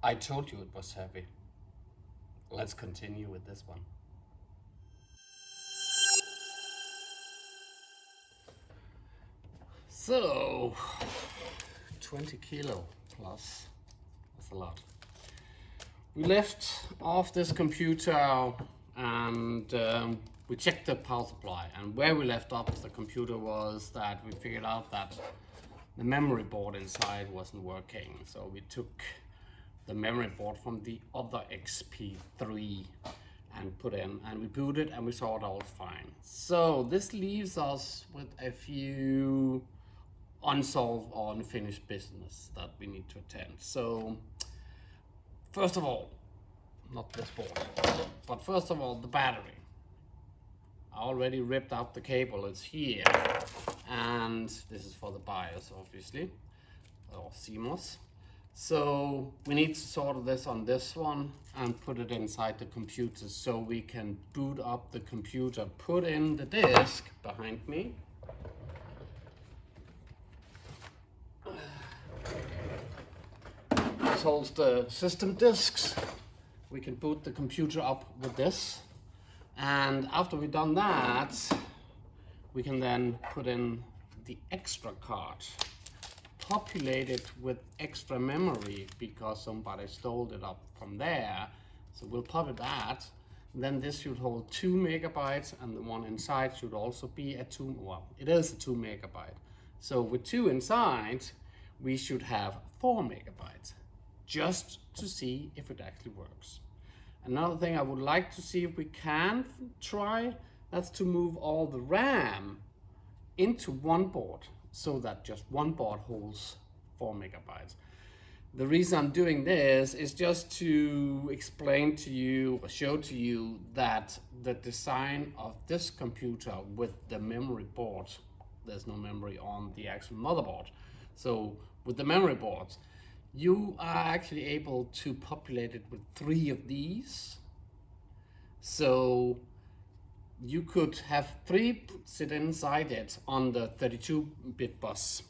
I told you it was heavy. Let's continue with this one. So, 20 kilo plus, that's a lot. We left off this computer and we checked the power supply, and where we left off the computer was that we figured out that the memory board inside wasn't working. So we took the memory board from the other XP3 and put in, and we booted and we saw it all fine. So this leaves us with a few unsolved or unfinished business that we need to attend. So first of all, not this board, but first of all, the battery. I already ripped out the cable, it's here, and this is for the BIOS obviously, or CMOS. So we need to solder this on this one and put it inside the computer so we can boot up the computer, put in the disk behind me. This holds the system disks. We can boot the computer up with this. And after we've done that, we can then put in the extra card, populate it with extra memory because somebody stole it up from there. So we'll pop that. Then this should hold 2 megabytes, and the one inside should also be a 2, well, it is a 2 megabyte. So with 2 inside, we should have 4 megabytes, just to see if it actually works. Another thing I would like to see if we can try, that's to move all the RAM into one board so that just one board holds 4 megabytes. The reason I'm doing this is just to explain to you or show to you that the design of this computer with the memory board, there's no memory on the actual motherboard. So with the memory boards, you are actually able to populate it with 3 of these. So you could have 3 sit inside it on the 32-bit bus.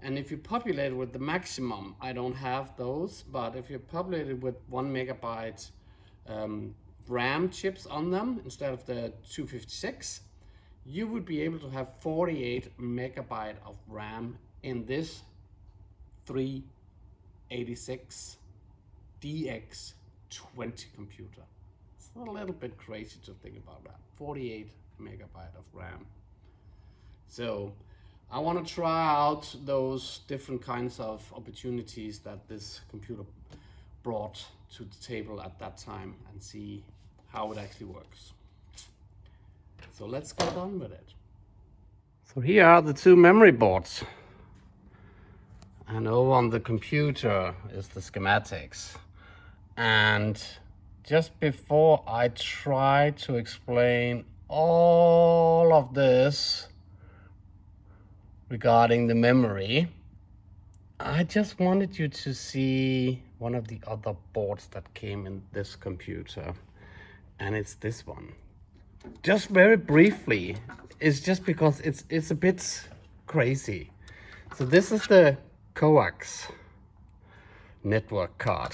And if you populate it with the maximum, I don't have those, but if you populate it with 1 megabyte RAM chips on them instead of the 256, you would be able to have 48 megabyte of RAM in this 386 DX20 computer. It's a little bit crazy to think about that. 48 megabyte of RAM. So I want to try out those different kinds of opportunities that this computer brought to the table at that time and see how it actually works. So let's get on with it. So here are the 2 memory boards. And over on the computer is the schematics. And just before I try to explain all of this regarding the memory, I just wanted you to see one of the other boards that came in this computer. And it's this one. Just very briefly, it's just because it's a bit crazy. So this is the coax network card,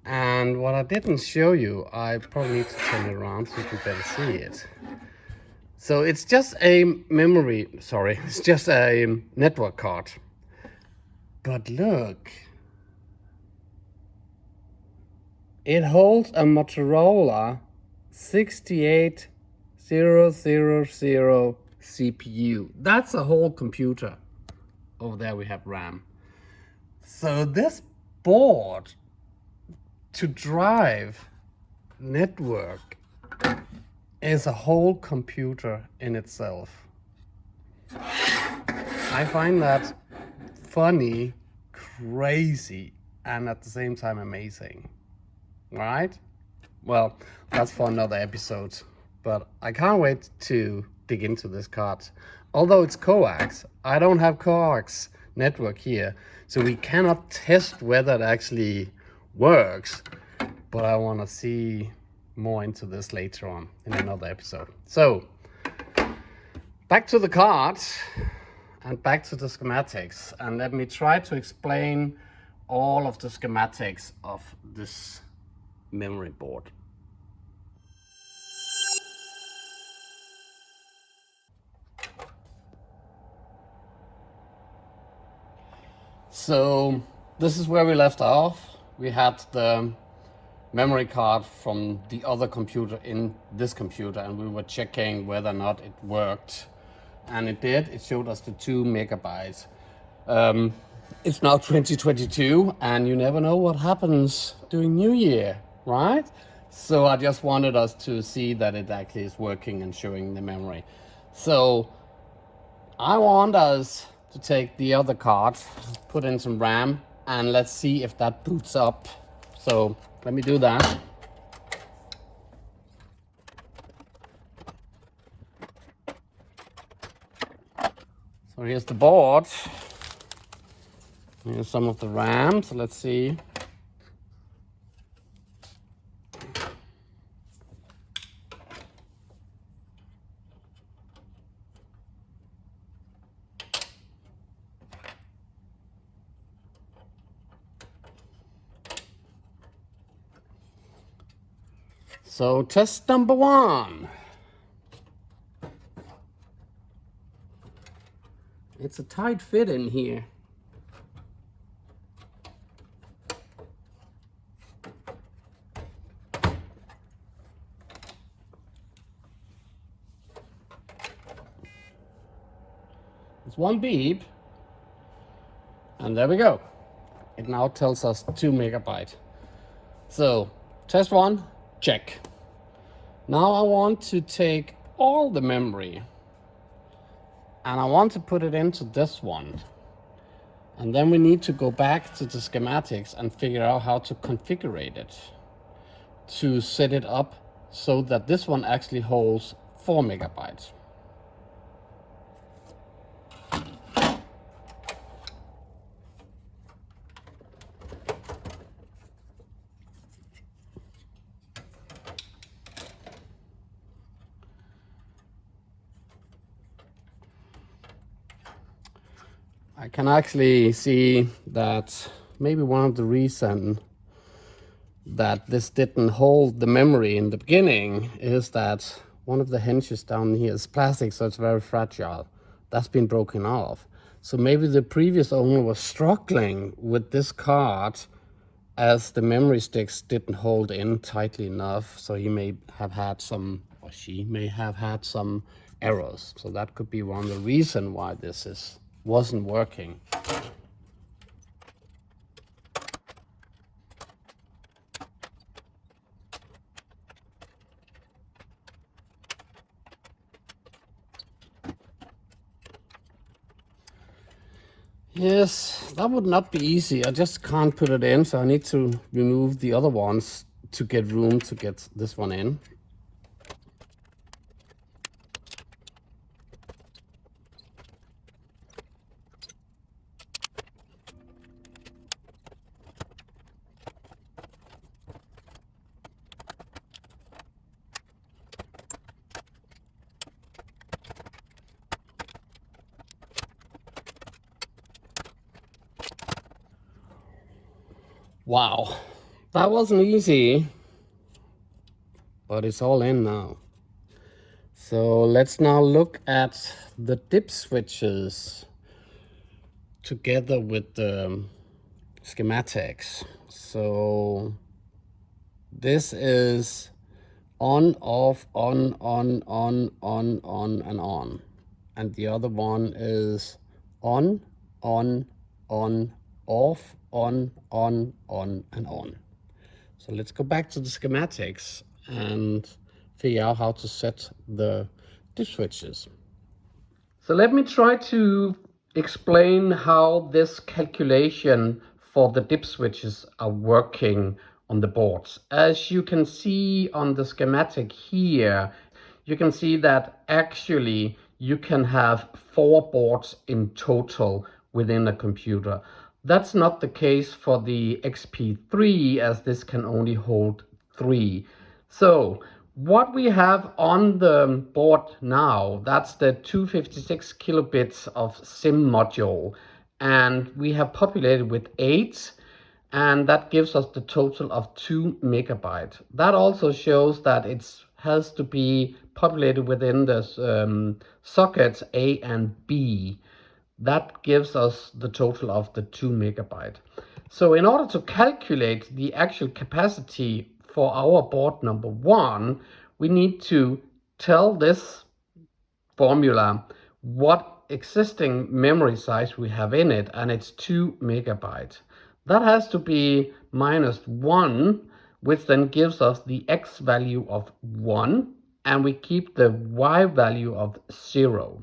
and what I didn't show you, I probably need to turn it around so you can better see it. So it's just a it's just a network card, but look, it holds a Motorola 68000 CPU. That's a whole computer. Over there we have RAM. So this board to drive network is a whole computer in itself. I find that funny, crazy, and at the same time amazing. Right? Well, that's for another episode. But I can't wait to dig into this card. Although it's coax, I don't have coax network here, so we cannot test whether it actually works, but I want to see more into this later on in another episode. So back to the card and back to the schematics, and let me try to explain all of the schematics of this memory board. So this is where we left off. We had the memory card from the other computer in this computer, and we were checking whether or not it worked. And it did. It showed us the 2 megabytes. It's now 2022, and you never know what happens during New Year, right? So I just wanted us to see that it actually is working and showing the memory. So I want us to take the other card, put in some RAM, and let's see if that boots up. So let me do that. So here's the board. Here's some of the RAM, so let's see. So test number 1. It's a tight fit in here. It's 1 beep, and there we go. It now tells us 2 megabyte. So test 1, check. Now I want to take all the memory and I want to put it into this one. And then we need to go back to the schematics and figure out how to configure it to set it up so that this one actually holds 4 megabytes. I can actually see that maybe one of the reasons that this didn't hold the memory in the beginning is that one of the hinges down here is plastic, so it's very fragile. That's been broken off. So maybe the previous owner was struggling with this card as the memory sticks didn't hold in tightly enough. So he may have had some, or she may have had some errors. So that could be one of the reasons why this wasn't working. Yes, that would not be easy. I just can't put it in, so I need to remove the other ones to get room to get this one in. Wow, that wasn't easy, but it's all in now. So let's now look at the dip switches together with the schematics. So this is on, off, on, and on. And the other one is on, off, on, and on. So let's go back to the schematics and figure out how to set the dip switches. So let me try to explain how this calculation for the dip switches are working on the boards. As you can see on the schematic here, you can see that actually you can have 4 boards in total within a computer. That's not the case for the XP3, as this can only hold 3. So what we have on the board now, that's the 256 kilobits of SIM module, and we have populated with 8. and that gives us the total of 2 megabytes. That also shows that it has to be populated within the sockets A and B. That gives us the total of the 2 megabytes. So in order to calculate the actual capacity for our board number 1, we need to tell this formula what existing memory size we have in it, and it's 2 megabytes. That has to be minus 1, which then gives us the x value of 1, and we keep the y value of 0.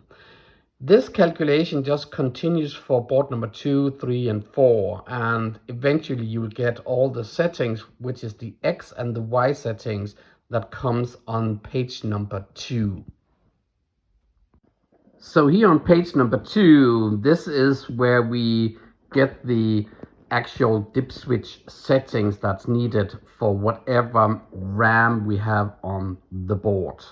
This calculation just continues for board number 2, 3, and 4, and eventually you'll get all the settings, which is the x and the y settings that comes on page number 2. So here on page number 2, this is where we get the actual dip switch settings that's needed for whatever RAM we have on the board.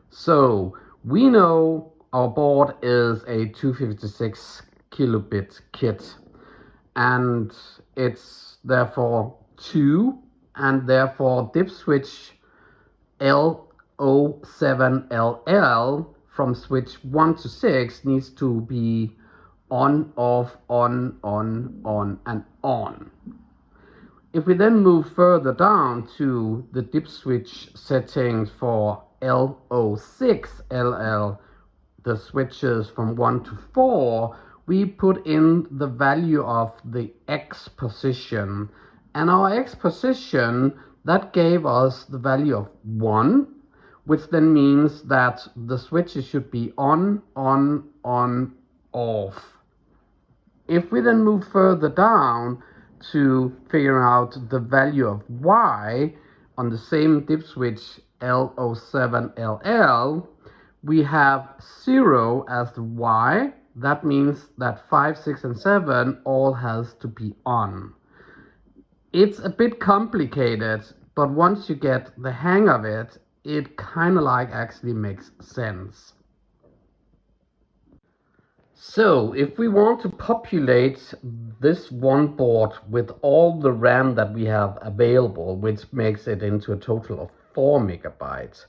So we know our board is a 256 kilobit kit, and it's therefore 2, and therefore dip switch L07LL from switch 1 to 6 needs to be on, off, on, and on. If we then move further down to the dip switch settings for L06LL, the switches from 1 to 4, we put in the value of the X position. And our X position, that gave us the value of 1, which then means that the switches should be on, off. If we then move further down to figure out the value of Y on the same dip switch L07LL, we have 0 as the Y. That means that 5, 6, and 7 all has to be on. It's a bit complicated, but once you get the hang of it, it kind of like actually makes sense. So if we want to populate this one board with all the RAM that we have available, which makes it into a total of 4 megabytes,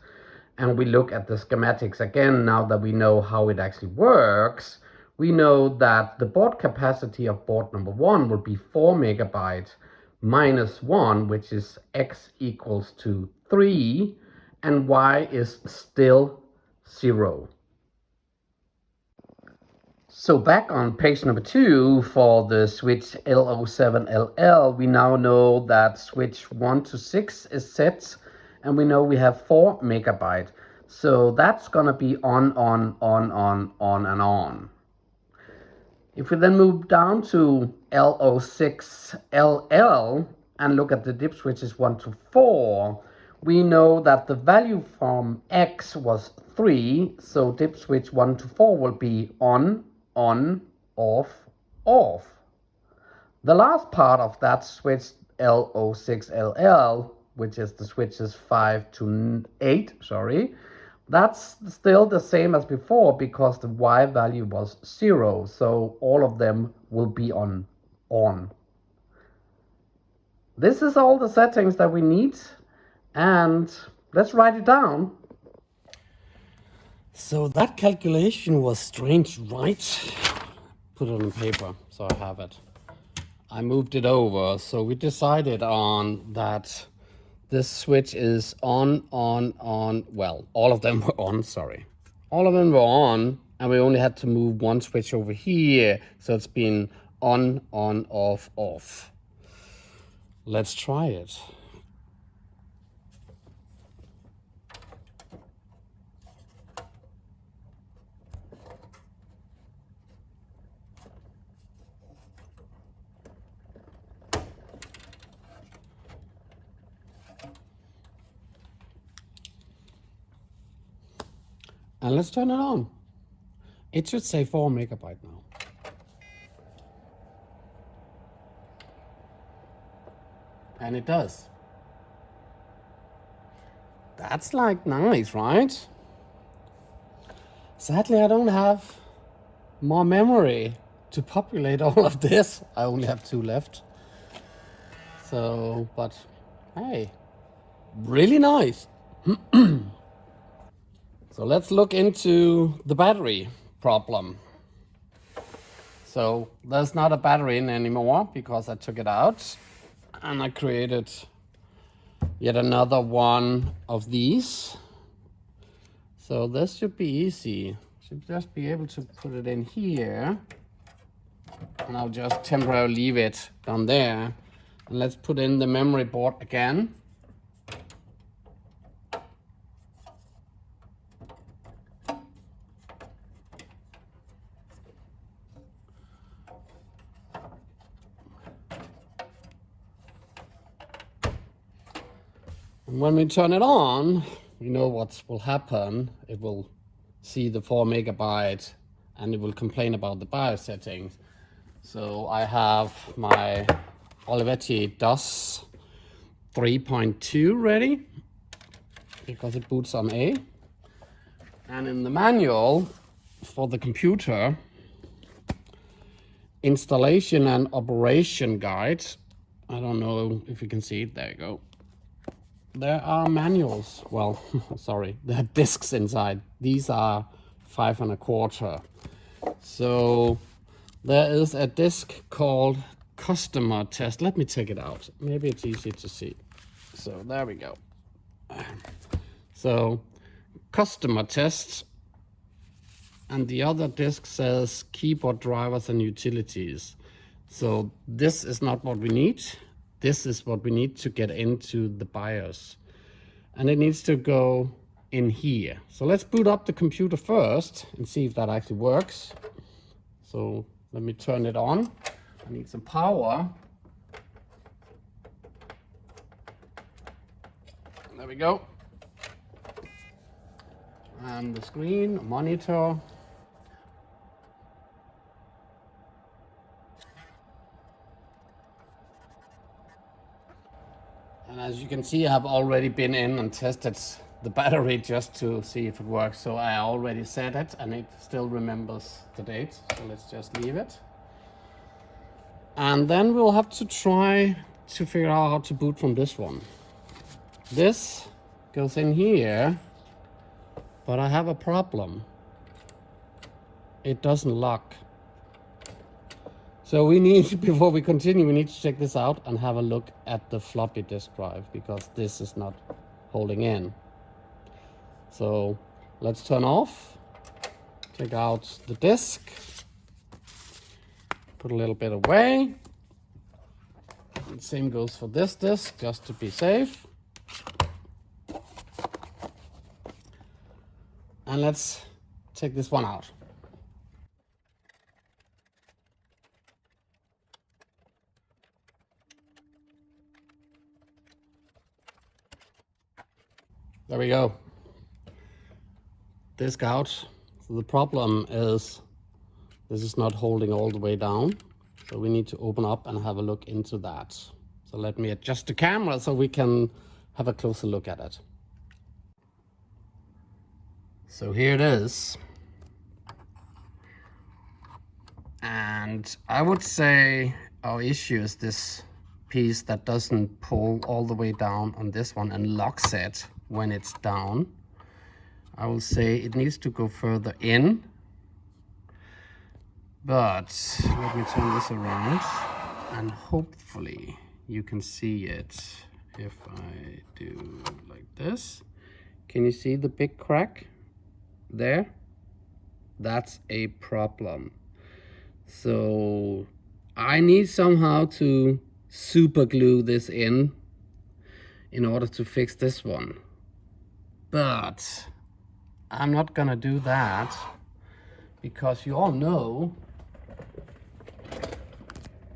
and we look at the schematics again, now that we know how it actually works, we know that the board capacity of board number 1 will be 4 megabytes minus 1, which is x equals to 3, and y is still 0. So back on page number 2 for the switch L07LL, we now know that switch 1 to 6 is set, and we know we have 4 megabytes. So that's gonna be on, and on. If we then move down to L06LL and look at the dip switches 1 to 4, we know that the value from X was 3, so dip switch 1 to 4 will be on, off. The last part of that switch L06LL, which is the switches 5 to 8, that's still the same as before because the Y value was 0, so all of them will be on. This is all the settings that we need, and let's write it down. So that calculation was strange, right? Put it on paper so I have it. I moved it over, so we decided on that this switch is on, well, all of them were on, all of them were on, and we only had to move one switch over here, so it's been on, off. Let's try it. And let's turn it on. It should say 4 megabytes now. And it does. That's like nice, right? Sadly, I don't have more memory to populate all of this. I only have 2 left. So, but hey, really nice. So let's look into the battery problem. So there's not a battery in anymore because I took it out and I created yet another one of these. So this should be easy. Should just be able to put it in here. And I'll just temporarily leave it down there. And let's put in the memory board again. And when we turn it on, you know what will happen. It will see the 4 megabyte and it will complain about the BIOS settings. So I have my Olivetti DOS 3.2 ready because it boots on A. And in the manual for the computer, installation and operation guide, I don't know if you can see it, there you go. There are manuals, well, sorry, there are discs inside. These are 5 1/4. So there is a disc called customer test. Let me take it out. Maybe it's easy to see. So there we go. So customer test, and the other disc says keyboard drivers and utilities. So this is not what we need. This is what we need to get into the BIOS. And it needs to go in here. So let's boot up the computer first and see if that actually works. So let me turn it on. I need some power. There we go. And the screen, monitor. And as you can see, I've already been in and tested the battery just to see if it works. So I already set it and it still remembers the date. So let's just leave it. And then we'll have to try to figure out how to boot from this one. This goes in here, but I have a problem. It doesn't lock. So we need, before we continue, we need to check this out and have a look at the floppy disk drive because this is not holding in. So let's turn off, take out the disk, put a little bit away. And same goes for this disk, just to be safe. And let's take this one out. There we go. Disk out. So the problem is this is not holding all the way down. So we need to open up and have a look into that. So let me adjust the camera so we can have a closer look at it. So here it is. And I would say our issue is this piece that doesn't pull all the way down on this one and locks it when it's down. I will say it needs to go further in. But let me turn this around and hopefully you can see it if I do like this. Can you see the big crack there? That's a problem. So I need somehow to super glue this in order to fix this one. But I'm not gonna do that because you all know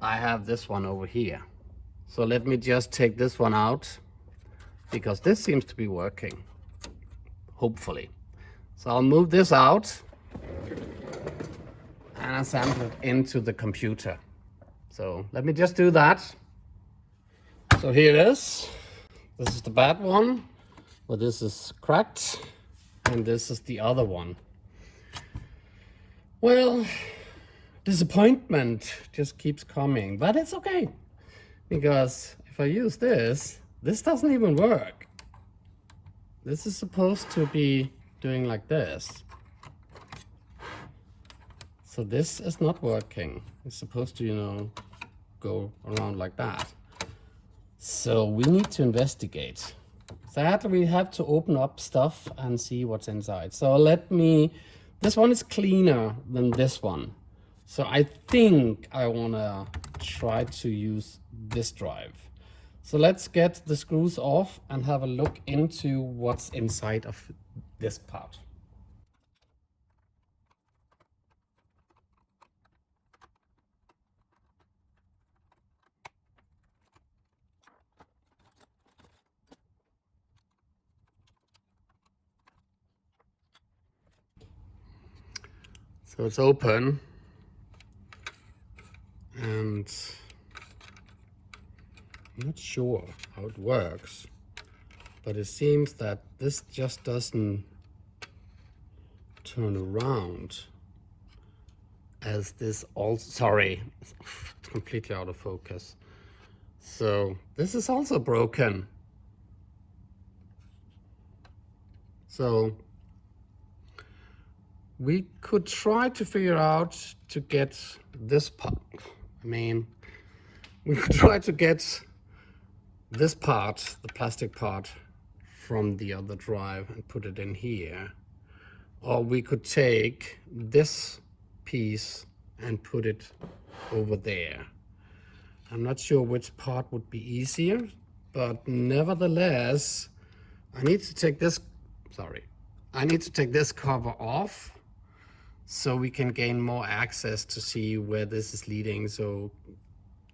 I have this one over here. So let me just take this one out because this seems to be working, hopefully. So I'll move this out and assemble it into the computer. So let me just do that. So here it is. This is the bad one, but this is cracked, and this is the other one. Well, disappointment just keeps coming, but it's okay. Because if if I use this, this doesn't even work. This is supposed to be doing like this. So this is not working. It's supposed to, you know, go around like that. So we need to investigate. That we have to open up stuff and see what's inside. So this one is cleaner than this one. So I think I wanna try to use this drive. So let's get the screws off and have a look into what's inside of this part. So it's open, and I'm not sure how it works, but it seems that this just doesn't turn around as this also, sorry, it's completely out of focus. So this is also broken. So we could try to figure out to get this part. I mean, we could try to get this part, the plastic part, from the other drive and put it in here. Or we could take this piece and put it over there. I'm not sure which part would be easier, but nevertheless, I need to take this cover off so we can gain more access to see where this is leading, so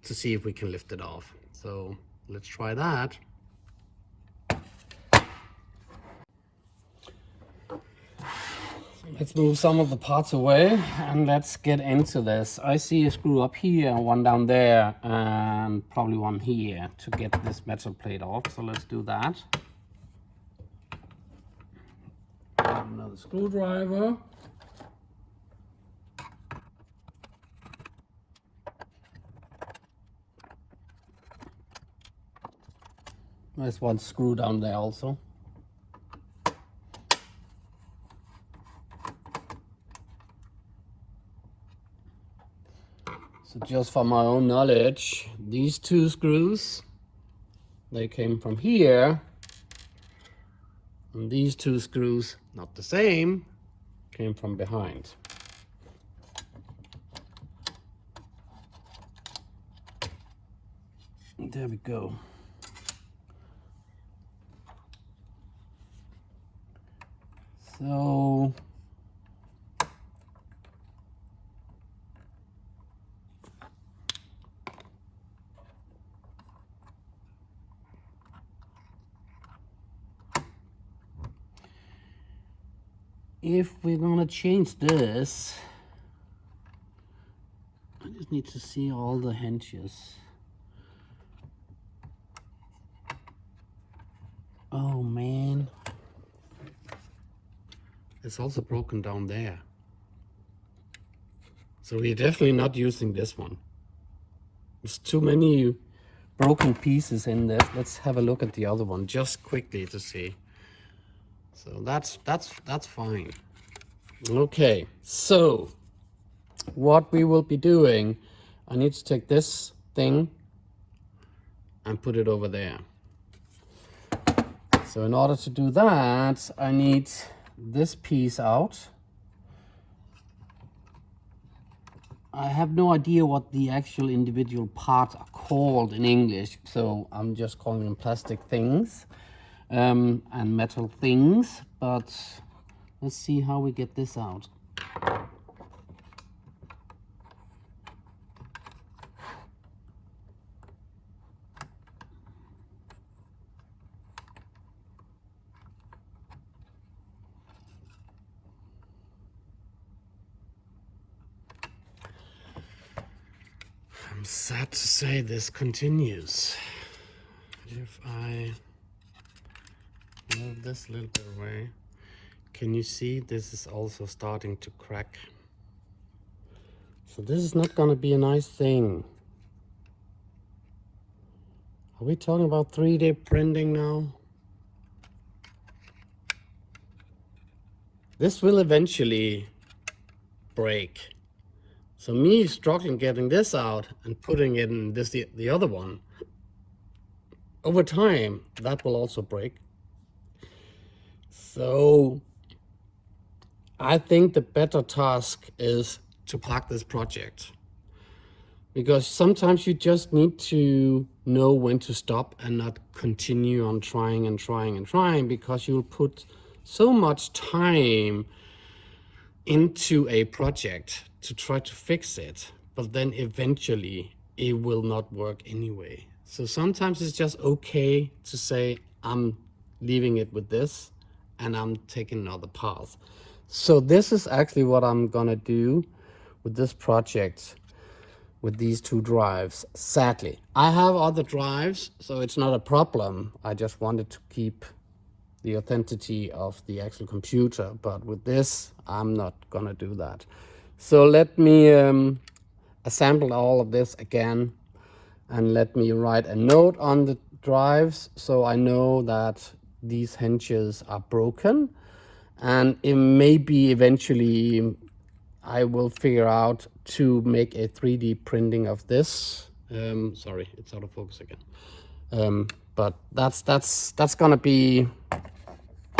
to see if we can lift it off. So let's try that. Let's move some of the parts away and let's get into this. I see a screw up here, one down there, and probably one here to get this metal plate off. So let's do that. Another screwdriver. There's one screw down there also. So just for my own knowledge, these two screws, they came from here. And these two screws, not the same, came from behind. There we go. So if we're gonna change this, I just need to see all the hinges. Oh man. It's also broken down there. So we're definitely not using this one. There's too many broken pieces in this. Let's have a look at the other one just quickly to see. So that's fine. Okay, so what we will be doing, I need to take this thing and put it over there. So in order to do that, I need this piece out. I have no idea what the actual individual parts are called in English, so I'm just calling them plastic things and metal things, but let's see how we get this out. I'm sad to say this continues. If I move this a little bit away, can you see this is also starting to crack? So this is not going to be a nice thing. I Are we talking about 3D printing now? This will eventually break. So me struggling getting this out and putting it in this the other one, over time that will also break. So I think the better task is to park this project, because sometimes you just need to know when to stop and not continue on trying and trying and trying, because you'll put so much time into a project to try to fix it, but then eventually it will not work anyway. So sometimes it's just okay to say, I'm leaving it with this and I'm taking another path. So this is actually what I'm gonna do with this project, with these two drives. Sadly, I have other drives, so it's not a problem. I just wanted to keep the authenticity of the actual computer, but with this, I'm not gonna do that. So let me assemble all of this again, and let me write a note on the drives so I know that these hinges are broken, and it maybe eventually I will figure out to make a 3D printing of this. Sorry, it's out of focus again. But that's gonna be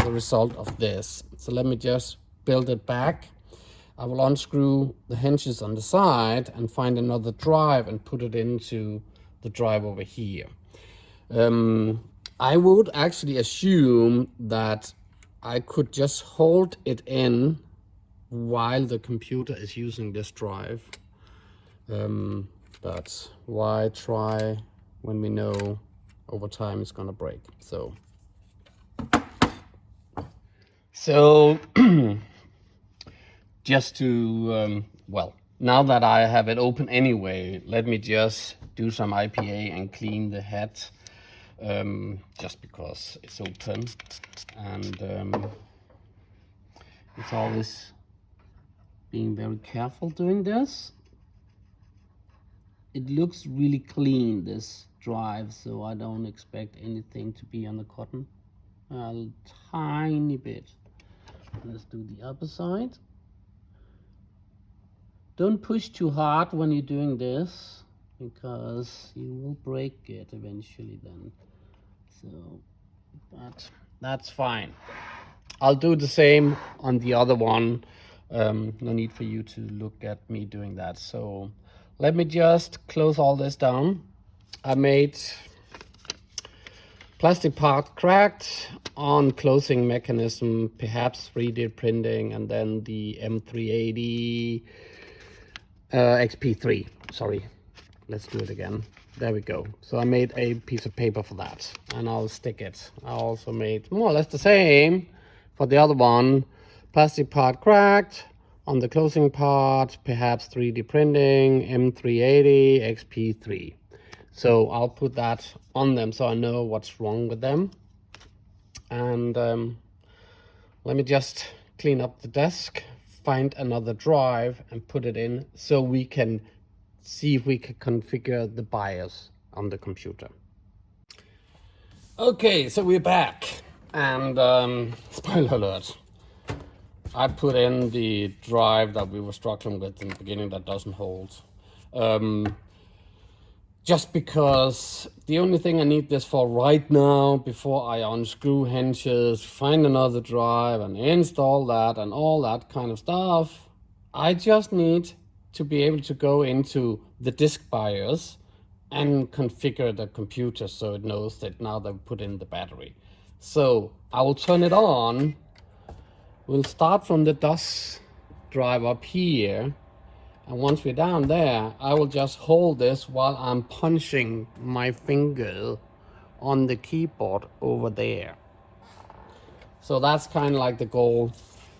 the result of this. So let me just build it back. I will unscrew the hinges on the side and find another drive and put it into the drive over here. I would actually assume that I could just hold it in while the computer is using this drive. But why try when we know over time it's gonna break? So just to, well, now that I have it open anyway, let me just do some IPA and clean the head, just because it's open. And it's always being very careful doing this. It looks really clean, this drive, so I don't expect anything to be on the cotton. A tiny bit. Let's do the other side. Don't push too hard when you're doing this, because you will break it eventually then. So, but that's fine. I'll do the same on the other one. No need for you to look at me doing that. So let me just close all this down. I made plastic part cracked on closing mechanism, perhaps 3D printing, and then the M380 XP3. Sorry, let's do it again. There we go. So I made a piece of paper for that, and I'll stick it. I also made more or less the same for the other one. Plastic part cracked on the closing part, perhaps 3D printing, M380 XP3. So I'll put that on them so I know what's wrong with them. And let me just clean up the desk, find another drive and put it in so we can see if we can configure the BIOS on the computer. Okay, so we're back, and spoiler alert, I put in the drive that we were struggling with in the beginning that doesn't hold. Just because the only thing I need this for right now, before I unscrew hinges, find another drive and install that and all that kind of stuff, I just need to be able to go into the disk BIOS and configure the computer so it knows that now they've put in the battery. So I will turn it on. We'll start from the DOS drive up here. And once we're down there, I will just hold this while I'm punching my finger on the keyboard over there. So that's kind of like the goal.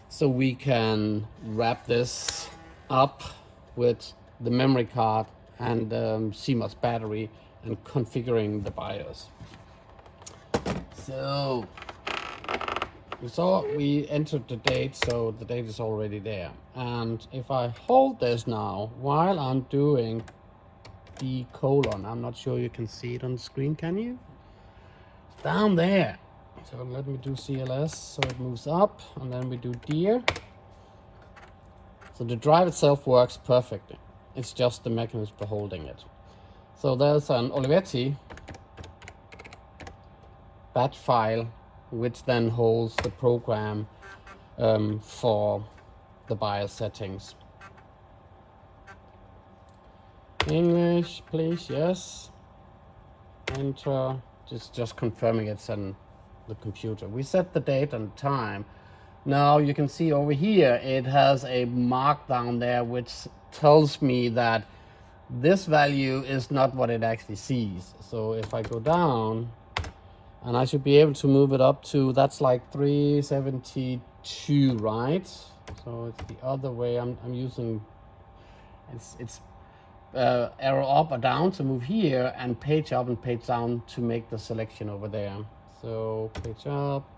So we can wrap this up with the memory card and CMOS battery and configuring the BIOS. So you saw we entered the date, so the date is already there. And if I hold this now while I'm doing D colon. I'm not sure you can see it on the screen, can you? It's down there. So let me do CLS so it moves up, and then we do dear. So the drive itself works perfectly. It's just the mechanism for holding it. So there's an Olivetti batch file, which then holds the program for the BIOS settings. English, please, yes. Enter, just confirming it's on the computer. We set the date and time. Now you can see over here, it has a mark down there which tells me that this value is not what it actually sees. So if I go down, and I should be able to move it up to, that's like 372, right? So it's the other way. I'm using, it's arrow up or down to move here, and page up and page down to make the selection over there. So page up,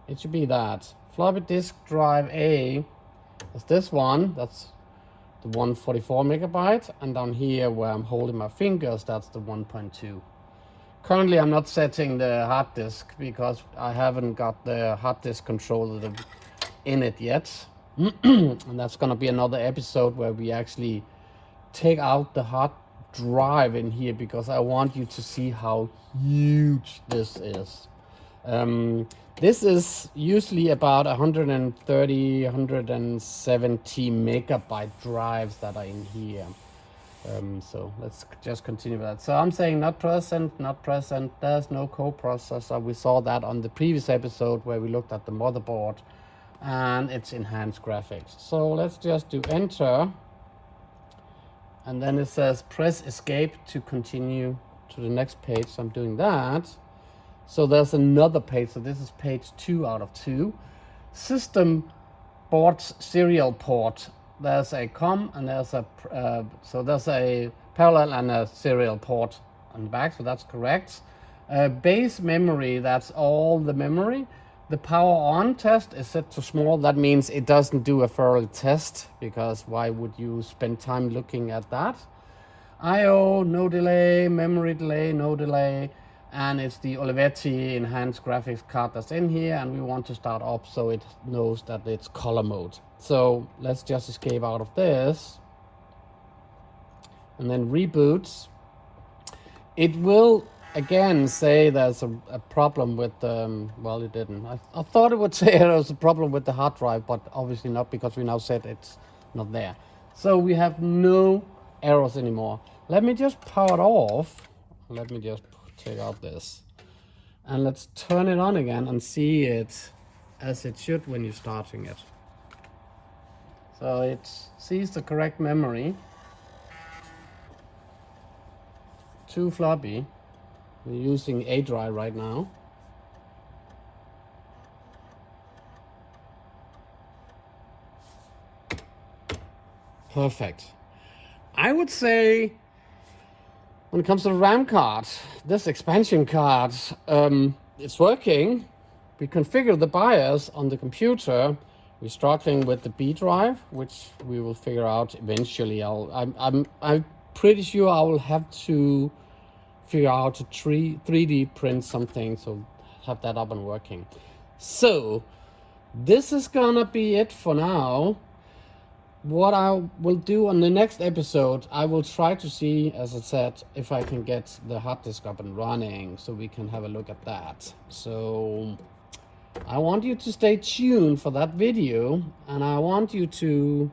it should be that. Floppy disk drive A is this one, that's the 144 megabyte, and down here where I'm holding my fingers, that's the 1.2. Currently I'm not setting the hard disk because I haven't got the hard disk controller in it yet. And that's gonna be another episode where we actually take out the hard drive in here, because I want you to see how huge this is. This is usually about 130, 170 megabyte drives that are in here. So let's just continue with that. So I'm saying not present, not present. There's no coprocessor. We saw that on the previous episode where we looked at the motherboard, and it's enhanced graphics. So let's just do enter. And then it says press escape to continue to the next page. So I'm doing that. So there's another page. So this is page 2 out of 2. System board serial port. There's a COM and there's a so there's a parallel and a serial port on the back. So that's correct. Base memory. That's all the memory. The power on test is set to small. That means it doesn't do a thorough test, because why would you spend time looking at that? I/O, no delay. Memory delay, no delay. And it's the Olivetti enhanced graphics card that's in here, and we want to start up so it knows that it's color mode. So let's just escape out of this and then reboot. It will again say there's a problem with well, it didn't. I thought it would say there was a problem with the hard drive, but obviously not, because we now said it's not there. So we have no errors anymore. Let me just power it off. Let me just take out this, and let's turn it on again and see it as it should when you're starting it. So it sees the correct memory, 2 floppy. We're using A drive right now. Perfect. I would say when it comes to the RAM card, this expansion card, it's working. We configure the BIOS on the computer. We're struggling with the B drive, which we will figure out eventually. I'm pretty sure I will have to figure out to 3D print something, so have that up and working. So this is gonna be it for now. What I will do on the next episode, I will try to see, as I said, if I can get the hard disk up and running so we can have a look at that. So I want you to stay tuned for that video, and I want you to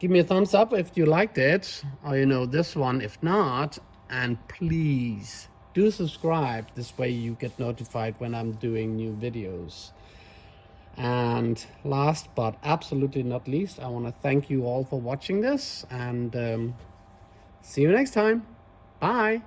give me a thumbs up if you liked it, or this one if not, and please do subscribe. This way you get notified when I'm doing new videos. And last but absolutely not least, I want to thank you all for watching this, and see you next time. Bye.